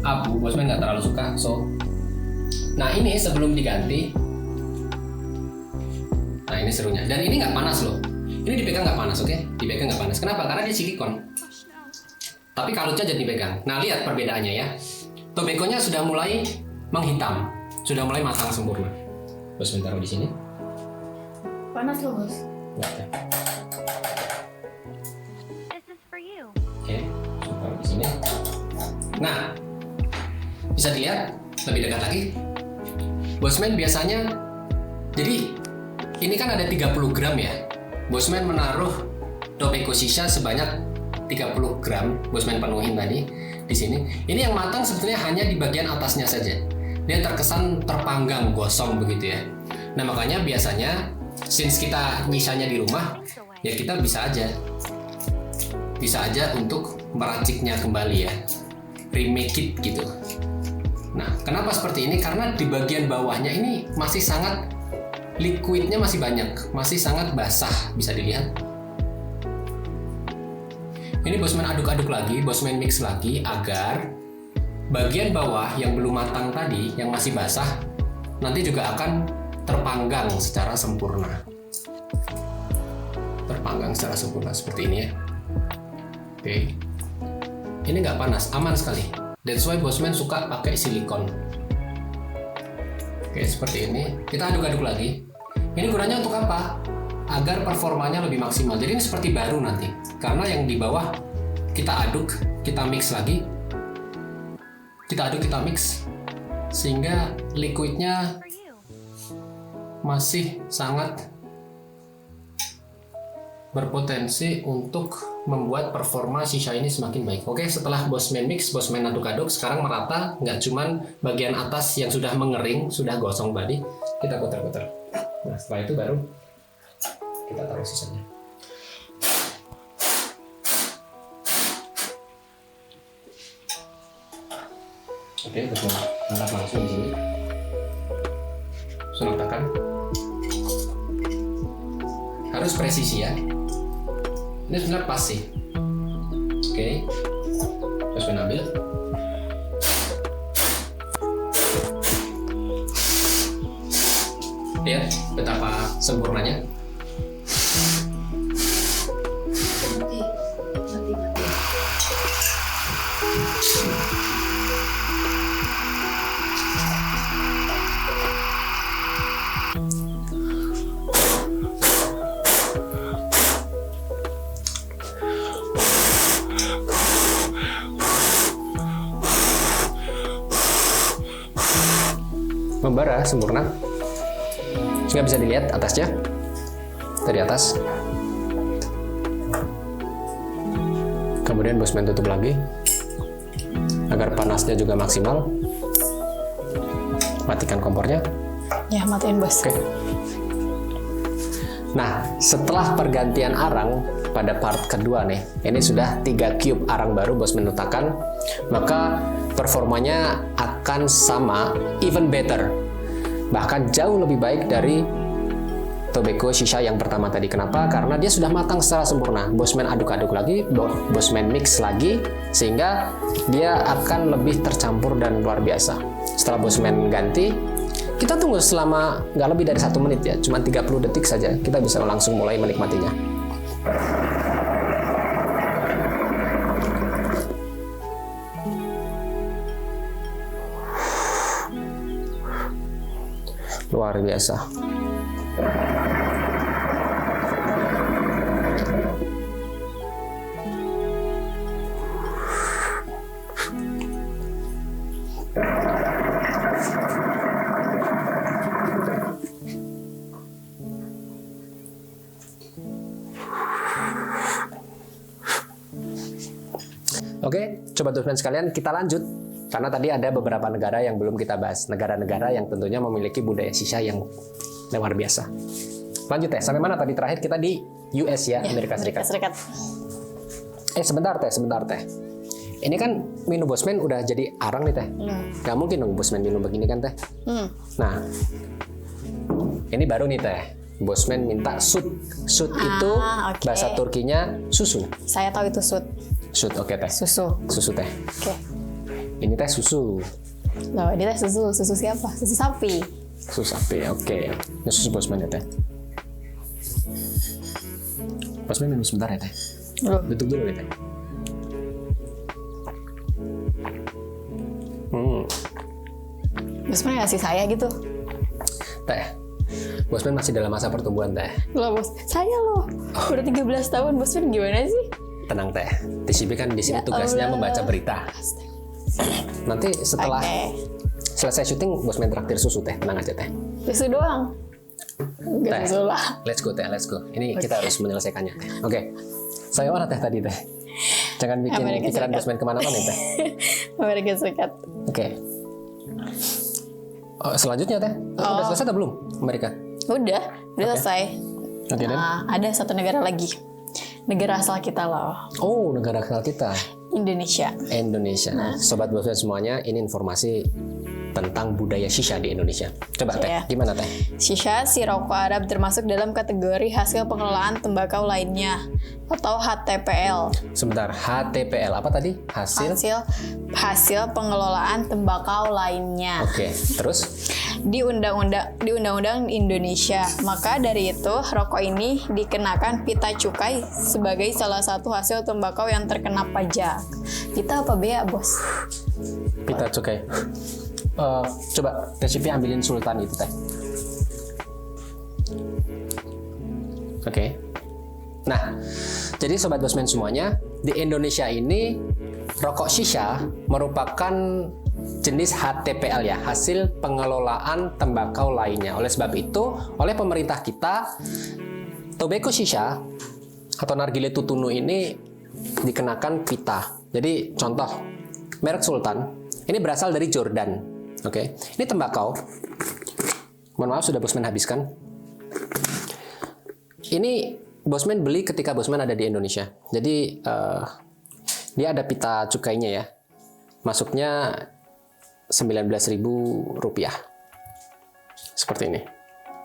abu, Bosman nggak terlalu suka. Nah ini sebelum diganti. Nah ini serunya. Dan ini nggak panas loh. Ini dipegang nggak panas, oke? Dipegang nggak panas. Kenapa? Karena dia silikon. Tapi kalutnya jadi dipegang. Nah lihat perbedaannya ya. Tobacco-nya sudah mulai menghitam, sudah mulai matang sempurna. Bosman taruh di sini. Panas loh, Bos. Oke, This is for you. taruh di sini. Nah, bisa dilihat lebih dekat lagi. Bosman biasanya, jadi ini kan ada 30 gram ya. Bosman menaruh tobacco shisha sebanyak 30 gram. Bosman penuhin tadi di sini. Ini yang matang sebetulnya hanya di bagian atasnya saja. Dia terkesan terpanggang, gosong begitu ya. Nah makanya biasanya, since kita nyisanya di rumah, ya kita bisa aja untuk meraciknya kembali ya, remake it gitu. Nah kenapa seperti ini? Karena di bagian bawahnya ini masih sangat liquidnya masih banyak, masih sangat basah, bisa dilihat. Ini Bosman aduk-aduk lagi, Bosman mix lagi agar bagian bawah yang belum matang tadi, yang masih basah, nanti juga akan terpanggang secara sempurna. Terpanggang secara sempurna seperti ini ya. Oke. Ini nggak panas, aman sekali. That's why Bosman suka pakai silikon. Oke, seperti ini. Kita aduk-aduk lagi. Ini gunanya untuk apa? Agar performanya lebih maksimal. Jadi ini seperti baru nanti. Karena yang di bawah kita aduk, kita mix lagi. Kita aduk, kita mix, sehingga liquidnya masih sangat berpotensi untuk membuat performa shisha ini semakin baik. Oke, setelah Bosman mix, Bosman aduk-aduk, sekarang merata, nggak cuman bagian atas yang sudah mengering, sudah gosong tadi, kita putar-putar. Nah, setelah itu baru kita taruh sisanya. Oke, Bosman angkat langsung di sini. Bosman letakkan. Harus presisi ya. Ini sebenarnya pas sih. Oke, Bosman ambil. Lihat betapa sempurnanya. Membara sempurna, sehingga bisa dilihat atasnya dari atas. Kemudian Bosman tutup lagi agar panasnya juga maksimal. Matikan kompornya. Ya, matiin bos. Oke. Nah, setelah pergantian arang pada part kedua nih, ini sudah 3 cube arang baru Bosman letakkan, maka performanya akan sama, even better, bahkan jauh lebih baik dari Tobacco Shisha yang pertama tadi. Kenapa? Karena dia sudah matang secara sempurna. Bosman aduk-aduk lagi, Bosman mix lagi, sehingga dia akan lebih tercampur dan luar biasa. Setelah Bosman ganti, kita tunggu selama nggak lebih dari 1 menit ya, cuma 30 detik saja, kita bisa langsung mulai menikmatinya. Luar biasa. Oke, Sobat Bosman sekalian, kita lanjut. Karena tadi ada beberapa negara yang belum kita bahas. Negara-negara yang tentunya memiliki budaya shisha yang luar biasa. Lanjut Teh, sampai mana tadi terakhir kita di US ya, Amerika Serikat. Sebentar Teh. Ini kan minum Bosman udah jadi arang nih Teh. Gak mungkin dong Bosman minum begini kan Teh. Nah, ini baru nih Teh. Bosman minta sut. Sut itu okay. bahasa Turkinya susu. Saya tahu itu sut. Sut, oke Teh. Susu Teh. Oke. Ini Teh susu. Loh, ini Teh susu. Susu siapa? Susu sapi. Susu sapi, oke. Ini susu Bosman ya Teh. Bosman minum sebentar ya Teh. Duduk dulu ya Teh. Bosman ngasih saya gitu. Teh, Bosman masih dalam masa pertumbuhan Teh. Loh bos, saya loh. Udah 13 tahun, Bosman gimana sih? Tenang Teh, TCB kan di sini tugasnya membaca berita. Nanti setelah selesai syuting, Bosman traktir susu Teh, tenang aja Teh. Susu doang? Enggak susu lah. Let's go Teh, let's go. Ini kita harus menyelesaikannya Teh. Oke, saya mana Teh tadi Teh? Jangan bikin pikiran Bosman kemana-mana Teh. Amerika Serikat. Oke. Oh, selanjutnya Teh, udah selesai atau belum Amerika? Udah selesai. Oke, Nah, ada satu negara lagi. Negara asal kita loh. Oh, negara asal kita. Indonesia. Sobat Bosman semuanya, ini informasi tentang budaya shisha di Indonesia. Coba Teh, gimana Teh? Shisha si rokok Arab termasuk dalam kategori hasil pengelolaan tembakau lainnya atau HTPL. Sebentar, HTPL apa tadi? Hasil pengelolaan tembakau lainnya. Oke, terus? Di undang-undang Indonesia. Maka dari itu, rokok ini dikenakan pita cukai sebagai salah satu hasil tembakau yang terkena pajak. Pita apa bea, Bos? Pita cukai. Coba TCP ambilin sultan itu Teh. Oke. Nah, jadi Sobat Bosman semuanya, di Indonesia ini rokok shisha merupakan jenis HTPL ya, hasil pengelolaan tembakau lainnya. Oleh sebab itu, oleh pemerintah kita, tobacco shisha atau nargile tutunu ini dikenakan pita. Jadi contoh, merek Sultan, ini berasal dari Jordan. Oke, ini tembakau. Mohon maaf sudah Bosman habiskan. Ini Bosman beli ketika Bosman ada di Indonesia. Jadi dia ada pita cukainya ya. Masuknya Rp19.000. Seperti ini,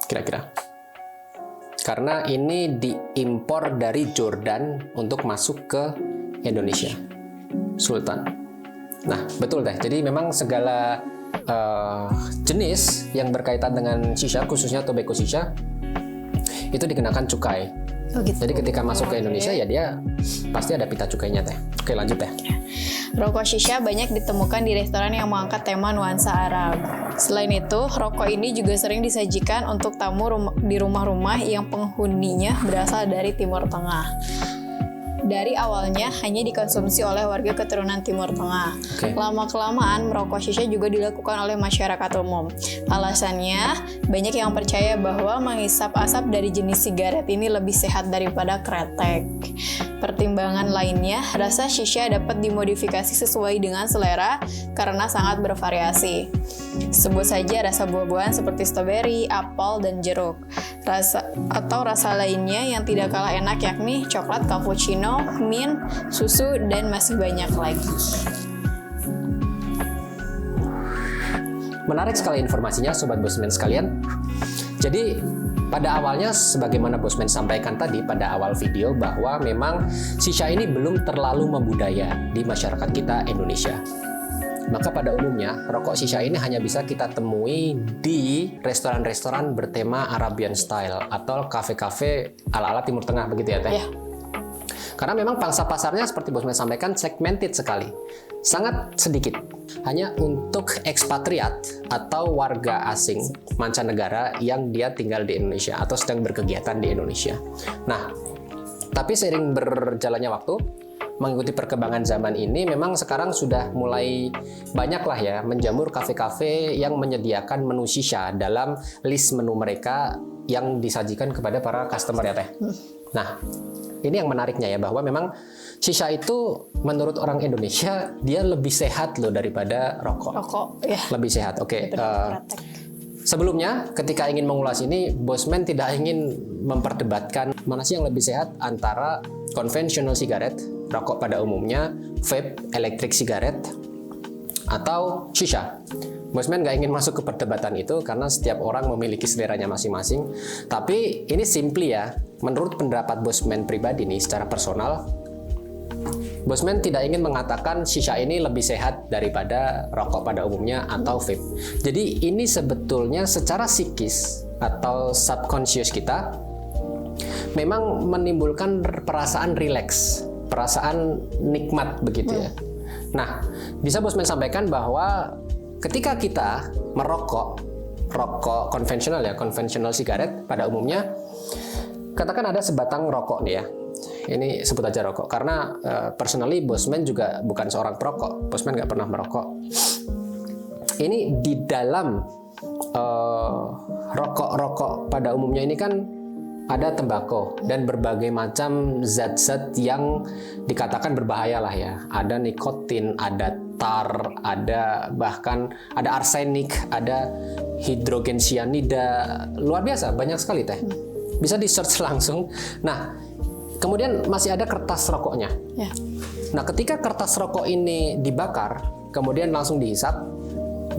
kira-kira. Karena ini diimpor dari Jordan untuk masuk ke Indonesia. Sultan. Nah, betul Teh. Jadi memang segala jenis yang berkaitan dengan shisha, khususnya tobacco shisha, itu dikenakan cukai. Oh, gitu. Jadi ketika masuk ke Indonesia ya dia pasti ada pita cukainya Teh. Oke, lanjut Teh. Rokok shisha banyak ditemukan di restoran yang mengangkat tema nuansa Arab. Selain itu, rokok ini juga sering disajikan untuk tamu di rumah-rumah yang penghuninya berasal dari Timur Tengah. dari awalnya hanya dikonsumsi oleh warga keturunan Timur Tengah. Oke. Lama-kelamaan merokok shisha juga dilakukan oleh masyarakat umum. Alasannya, banyak yang percaya bahwa menghisap asap dari jenis sigaret ini lebih sehat daripada kretek. Pertimbangan lainnya, rasa shisha dapat dimodifikasi sesuai dengan selera karena sangat bervariasi. Sebut saja rasa buah-buahan seperti stroberi, apel, dan jeruk. Rasa lainnya yang tidak kalah enak yakni coklat, cappuccino, mint, susu, dan masih banyak lagi. Menarik sekali informasinya Sobat Bosman sekalian. Jadi pada awalnya sebagaimana Bosman sampaikan tadi pada awal video bahwa memang shisha ini belum terlalu membudaya di masyarakat kita Indonesia. Maka pada umumnya rokok shisha ini hanya bisa kita temui di restoran-restoran bertema Arabian style atau kafe-kafe ala-ala Timur Tengah begitu ya Teh? Ya. Karena memang pangsa pasarnya seperti Bosman sampaikan segmented sekali. Sangat sedikit. Hanya untuk ekspatriat atau warga asing mancanegara yang dia tinggal di Indonesia atau sedang berkegiatan di Indonesia. Nah, tapi seiring berjalannya waktu, mengikuti perkembangan zaman ini memang sekarang sudah mulai banyak lah ya menjamur kafe-kafe yang menyediakan menu shisha dalam list menu mereka yang disajikan kepada para customer ya Teh. Nah, ini yang menariknya ya bahwa memang shisha itu menurut orang Indonesia dia lebih sehat loh daripada rokok. Rokok, ya. Lebih sehat. Oke. Daripada kretek. Sebelumnya, ketika ingin mengulas ini, Bosman tidak ingin memperdebatkan mana sih yang lebih sehat antara konvensional sigaret, rokok pada umumnya, vape, elektrik sigaret, atau shisha. Bosman nggak ingin masuk ke perdebatan itu karena setiap orang memiliki seleranya masing-masing. Tapi ini simply ya, menurut pendapat Bosman pribadi nih secara personal, Bosman tidak ingin mengatakan shisha ini lebih sehat daripada rokok pada umumnya atau vape. Jadi ini sebetulnya secara psikis atau subconscious kita memang menimbulkan perasaan rileks, perasaan nikmat begitu ya. Nah, bisa Bosman sampaikan bahwa ketika kita merokok, rokok konvensional ya, konvensional sigaret pada umumnya, katakan ada sebatang rokok nih ya. Ini sebut aja rokok karena personally Bosman juga bukan seorang perokok. Bosman nggak pernah merokok. Ini di dalam rokok-rokok pada umumnya ini kan ada tembakau dan berbagai macam zat-zat yang dikatakan berbahaya lah ya. Ada nikotin, ada tar, ada bahkan ada arsenik, ada hidrogen cyanida. Luar biasa, banyak sekali Teh. Bisa di search langsung. Nah, kemudian masih ada kertas rokoknya. Ya. Nah, ketika kertas rokok ini dibakar, kemudian langsung dihisap,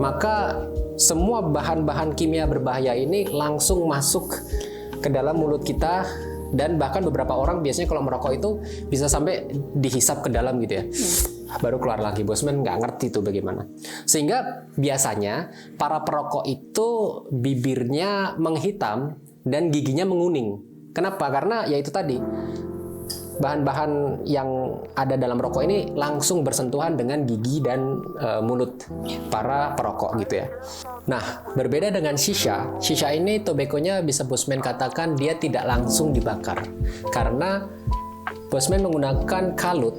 maka semua bahan-bahan kimia berbahaya ini langsung masuk ke dalam mulut kita, dan bahkan beberapa orang biasanya kalau merokok itu bisa sampai dihisap ke dalam gitu ya. Baru keluar lagi. Bosman nggak ngerti itu bagaimana. Sehingga biasanya para perokok itu bibirnya menghitam dan giginya menguning. Kenapa? Karena ya itu tadi, bahan-bahan yang ada dalam rokok ini langsung bersentuhan dengan gigi dan mulut para perokok gitu ya. Nah, berbeda dengan shisha ini tobakonya bisa Bosman katakan dia tidak langsung dibakar. Karena Bosman menggunakan kalut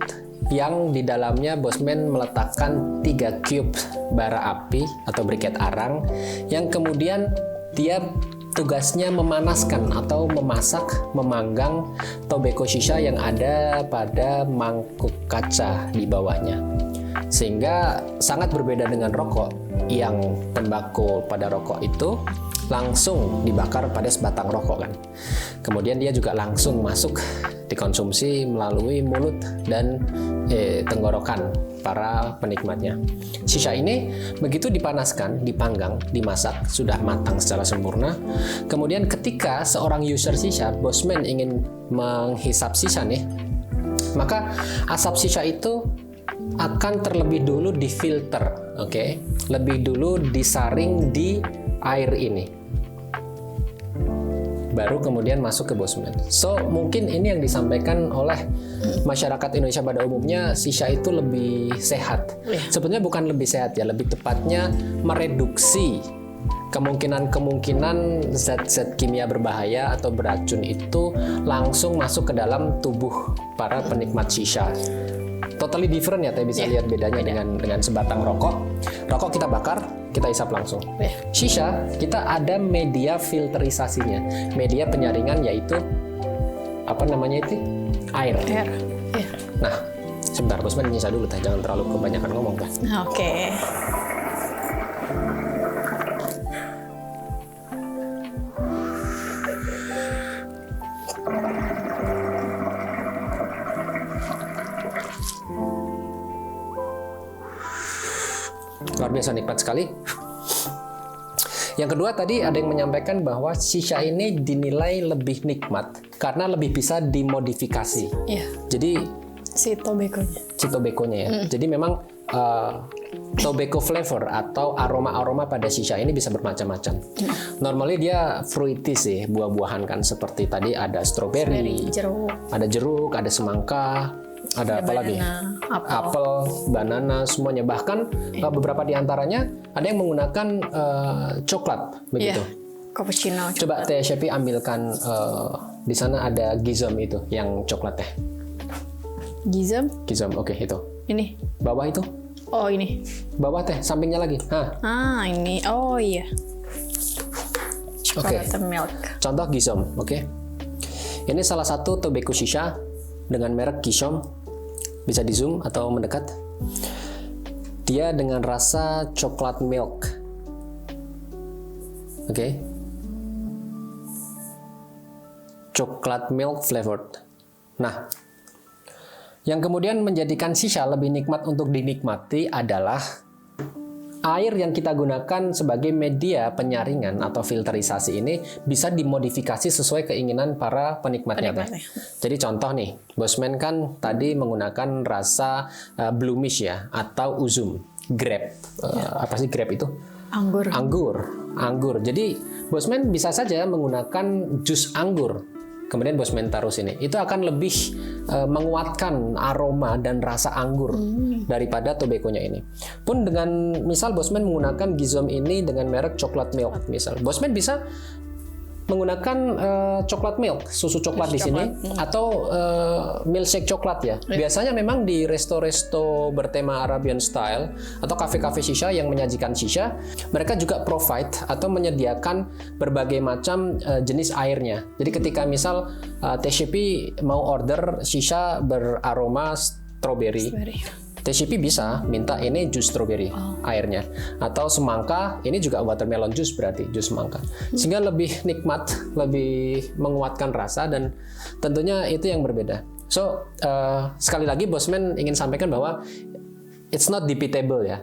yang di dalamnya Bosman meletakkan 3 cube bara api atau briket arang yang kemudian dia tugasnya memanaskan atau memasak, memanggang tobacco shisha yang ada pada mangkuk kaca di bawahnya. Sehingga sangat berbeda dengan rokok yang tembakau pada rokok itu langsung dibakar pada sebatang rokok kan. Kemudian dia juga langsung masuk dikonsumsi melalui mulut dan tenggorokan para penikmatnya. Shisha ini begitu dipanaskan, dipanggang, dimasak, sudah matang secara sempurna. Kemudian ketika seorang user shisha, Bosman ingin menghisap shisha nih, maka asap shisha itu akan terlebih dulu difilter, oke? Lebih dulu disaring di air ini. Baru kemudian masuk ke Bosman. So, mungkin ini yang disampaikan oleh masyarakat Indonesia pada umumnya, shisha itu lebih sehat. Sebetulnya bukan lebih sehat ya, lebih tepatnya mereduksi kemungkinan zat-zat kimia berbahaya atau beracun itu langsung masuk ke dalam tubuh para penikmat shisha. Totally different ya, Teh bisa lihat bedanya dengan sebatang rokok. Rokok kita bakar, kita isap langsung. Shisha kita ada media filterisasinya, media penyaringan yaitu apa namanya itu? Air. Nah, sebentar Bosman nyisa dulu Teh, jangan terlalu kebanyakan ngomong Teh. Oke. Luar biasa nikmat sekali. Yang kedua tadi ada yang menyampaikan bahwa shisha ini dinilai lebih nikmat karena lebih bisa dimodifikasi. Iya. Jadi Si tobagonya. ya. Jadi memang tobacco flavor atau aroma-aroma pada shisha ini bisa bermacam-macam. Normally dia fruity sih, buah-buahan kan seperti tadi ada strawberry, ada jeruk, ada semangka, ada apa lagi? Apel, banana, semuanya. Bahkan beberapa di antaranya ada yang menggunakan coklat, begitu. Cappuccino. Coba Teh Shepi ambilkan di sana ada gizom itu, yang coklat Teh. Gizem? Gizom, oke itu. Ini. Bawah itu? Oh ini. Bawah Teh, sampingnya lagi. Ini. Oh iya. Chocolate milk. Contoh gizom, oke. Ini salah satu tobacco shisha dengan merek Gizom. Bisa di zoom atau mendekat. Dia dengan rasa coklat milk. Oke. Coklat milk flavored. Nah, yang kemudian menjadikan shisha lebih nikmat untuk dinikmati adalah air yang kita gunakan sebagai media penyaringan atau filterisasi ini bisa dimodifikasi sesuai keinginan para penikmatnya. Jadi contoh nih, Bosman kan tadi menggunakan rasa blumish ya atau uzum, grape. Apa sih grape itu? Anggur. Jadi Bosman bisa saja menggunakan jus anggur. Kemudian Bosman taruh sini. Itu akan lebih menguatkan aroma dan rasa anggur daripada tobacco-nya ini. Pun dengan misal Bosman menggunakan Gizom ini dengan merek coklat milk misal. Bosman bisa menggunakan coklat milk, susu coklat di sini atau milkshake coklat ya. Biasanya memang di resto-resto bertema Arabian style atau kafe-kafe shisha yang menyajikan shisha, mereka juga provide atau menyediakan berbagai macam jenis airnya. Jadi ketika misal TCP mau order shisha beraroma strawberry. TCP bisa minta ini jus strawberry airnya, atau semangka ini juga watermelon juice, berarti jus semangka, sehingga lebih nikmat, lebih menguatkan rasa, dan tentunya itu yang berbeda. So sekali lagi Bosman ingin sampaikan bahwa it's not debatable ya.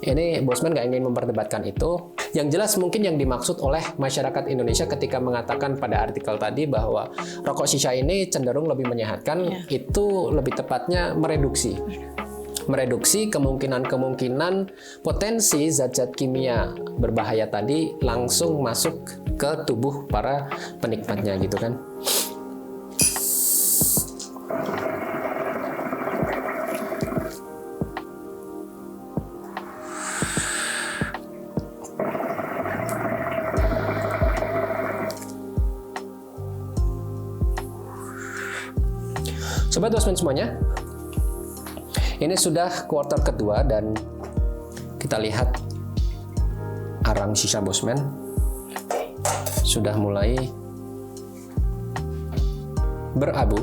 Ini Bosman nggak ingin memperdebatkan itu. Yang jelas mungkin yang dimaksud oleh masyarakat Indonesia ketika mengatakan pada artikel tadi bahwa rokok shisha ini cenderung lebih menyehatkan, itu lebih tepatnya mereduksi kemungkinan potensi zat-zat kimia berbahaya tadi langsung masuk ke tubuh para penikmatnya gitu kan. Sobat Bosman semuanya, ini sudah kuartal kedua dan kita lihat arang shisha Bosman sudah mulai berabu.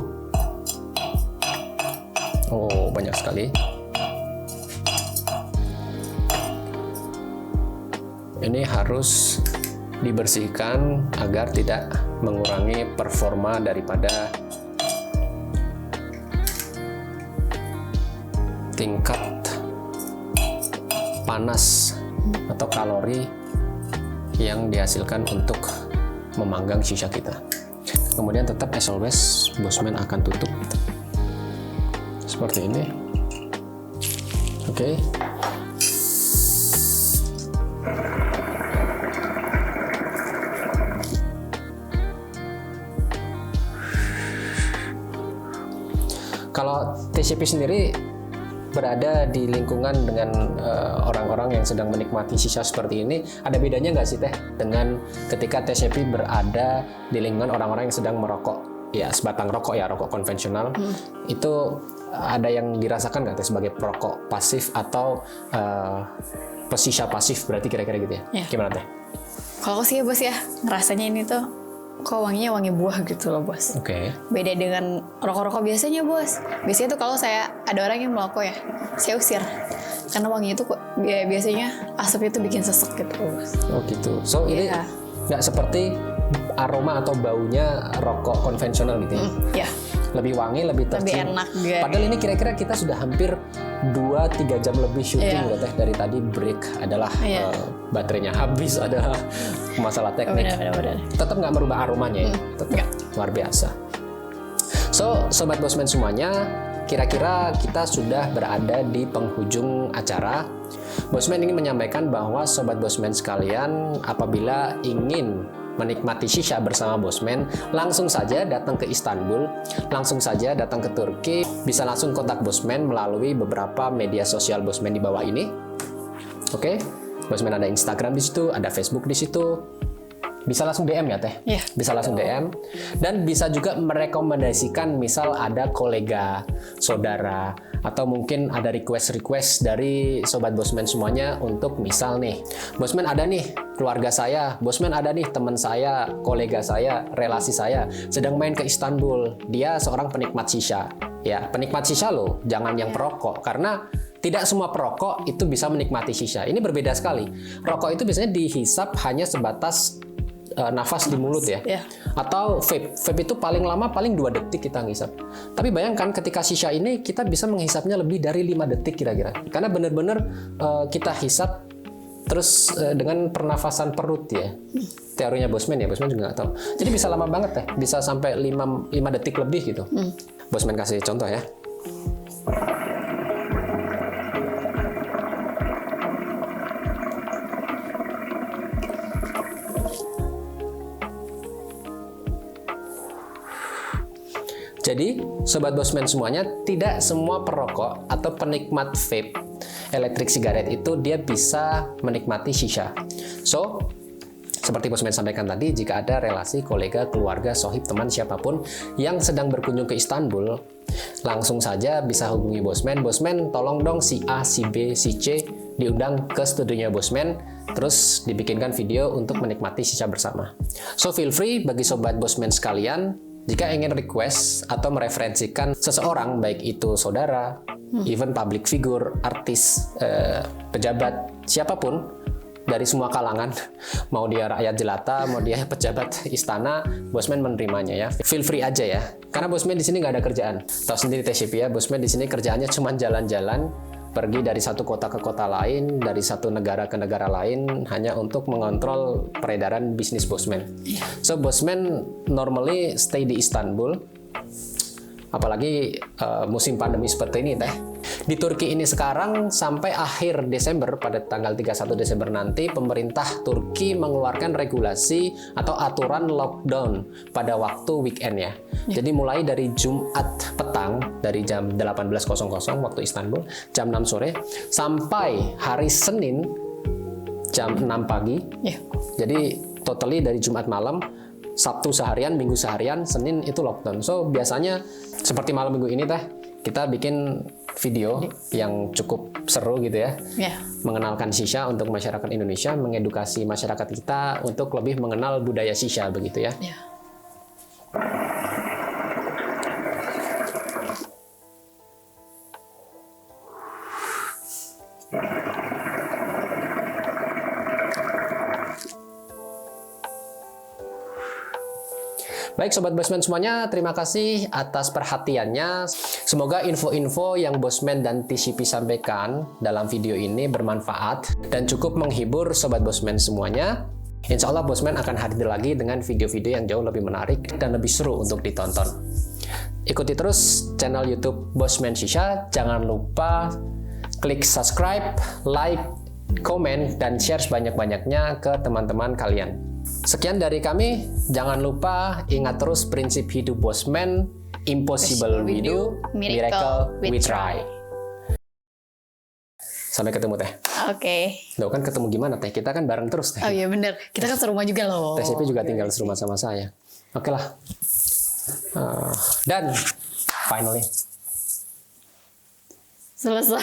Oh, banyak sekali. Ini harus dibersihkan agar tidak mengurangi performa daripada tingkat panas atau kalori yang dihasilkan untuk memanggang shisha kita. Kemudian tetap as always Bosman akan tutup seperti ini. Oke. Kalau TCP sendiri berada di lingkungan dengan orang-orang yang sedang menikmati shisha seperti ini, ada bedanya nggak sih Teh dengan ketika Teh Shepi berada di lingkungan orang-orang yang sedang merokok? Ya, sebatang rokok ya, rokok konvensional. Itu ada yang dirasakan nggak Teh sebagai perokok pasif atau pesisha pasif, berarti kira-kira gitu ya? Ya. Gimana Teh? Kalau sih ya bos ya, ngerasanya ini tuh kok wanginya wangi buah gitu loh bos. Oke. Beda dengan rokok-rokok biasanya bos. Biasanya tuh kalau saya ada orang yang merokok ya, saya usir. Karena wanginya tuh kok biasanya asapnya tuh bikin sesek gitu bos. Oh gitu. So ini Iya. nggak seperti aroma atau baunya rokok konvensional gitu ya? Ya, Lebih wangi, lebih tercium. enak juga. Padahal ini kira-kira kita sudah hampir 2-3 jam lebih syuting Iya. loh Teh. Dari tadi break adalah Iya. baterainya habis, adalah masalah teknik. benar. Tetap nggak merubah aromanya ya? Tetap nggak. luar biasa. So, Sobat Bosman semuanya, kira-kira kita sudah berada di penghujung acara. Bosman ingin menyampaikan bahwa Sobat Bosman sekalian, apabila ingin menikmati shisha bersama Bosman, langsung saja datang ke Istanbul, langsung saja datang ke Turki, bisa langsung kontak Bosman melalui beberapa media sosial Bosman di bawah ini. Oke, Bosman ada Instagram di situ, ada Facebook di situ. Bisa langsung DM ya Teh? Iya. Bisa langsung DM. Dan bisa juga merekomendasikan misal ada kolega, saudara, atau mungkin ada request-request dari Sobat Bosman semuanya untuk misal nih, Bosman ada nih keluarga saya, Bosman ada nih teman saya, kolega saya, relasi saya, sedang main ke Istanbul. Dia seorang penikmat shisha. Ya, penikmat shisha loh, jangan yang perokok. Karena tidak semua perokok itu bisa menikmati shisha. Ini berbeda sekali. Rokok itu biasanya dihisap hanya sebatas nafas di mulut ya. Iya. Atau vape. Vape itu paling lama paling 2 detik kita ngisap. Tapi bayangkan ketika shisha ini kita bisa menghisapnya lebih dari 5 detik kira-kira. Karena benar-benar kita hisap terus dengan pernafasan perut ya. Teorinya Bosman ya, Bosman juga nggak tahu. Jadi bisa lama banget ya, bisa sampai 5 detik lebih gitu. Bosman kasih contoh ya. Jadi, Sobat Bosman semuanya, tidak semua perokok atau penikmat vape, elektrik sigaret itu dia bisa menikmati shisha. So, seperti Bosman sampaikan tadi, jika ada relasi, kolega, keluarga, sohib, teman, siapapun yang sedang berkunjung ke Istanbul, langsung saja bisa hubungi Bosman. Bosman, tolong dong si A, si B, si C diundang ke studionya Bosman, terus dibikinkan video untuk menikmati shisha bersama. So, feel free bagi Sobat Bosman sekalian, jika ingin request atau mereferensikan seseorang, baik itu saudara, even public figure, artis, pejabat, siapapun dari semua kalangan, mau dia rakyat jelata, mau dia pejabat istana, Bosman menerimanya ya. Feel free aja ya, karena Bosman di sini nggak ada kerjaan. Tahu sendiri Teh Shepi ya, Bosman di sini kerjaannya cuma jalan-jalan, pergi dari satu kota ke kota lain, dari satu negara ke negara lain, hanya untuk mengontrol peredaran bisnis Bosman. So Bosman normally stay di Istanbul, apalagi musim pandemi seperti ini Teh. Di Turki ini sekarang sampai akhir Desember, pada tanggal 31 Desember nanti, pemerintah Turki mengeluarkan regulasi atau aturan lockdown pada waktu weekend ya. Jadi mulai dari Jumat petang, dari jam 18.00 waktu Istanbul, jam 6 sore, sampai hari Senin jam 6 pagi. Ya. Jadi totally dari Jumat malam, Sabtu seharian, Minggu seharian, Senin itu lockdown. So biasanya seperti malam minggu ini Teh, kita bikin video yang cukup seru gitu ya. Ya. Mengenalkan shisha untuk masyarakat Indonesia, mengedukasi masyarakat kita untuk lebih mengenal budaya shisha begitu ya. Ya. Baik Sobat Bosman semuanya, terima kasih atas perhatiannya. Semoga info-info yang Bosman dan TCP sampaikan dalam video ini bermanfaat dan cukup menghibur Sobat Bosman semuanya. Insya Allah Bosman akan hadir lagi dengan video-video yang jauh lebih menarik dan lebih seru untuk ditonton. Ikuti terus channel YouTube Bosman Shisha. Jangan lupa klik subscribe, like, komen, dan share sebanyak-banyaknya ke teman-teman kalian. Sekian dari kami, jangan lupa ingat terus prinsip hidup Bosman, impossible we do, miracle we try. Sampai ketemu Teh. Oke. Loh kan ketemu gimana Teh? Kita kan bareng terus Teh. Oh iya bener. Kita kan serumah juga loh. Teh Sipi juga tinggal serumah sama saya. Oke lah. Dan finally. Selesai.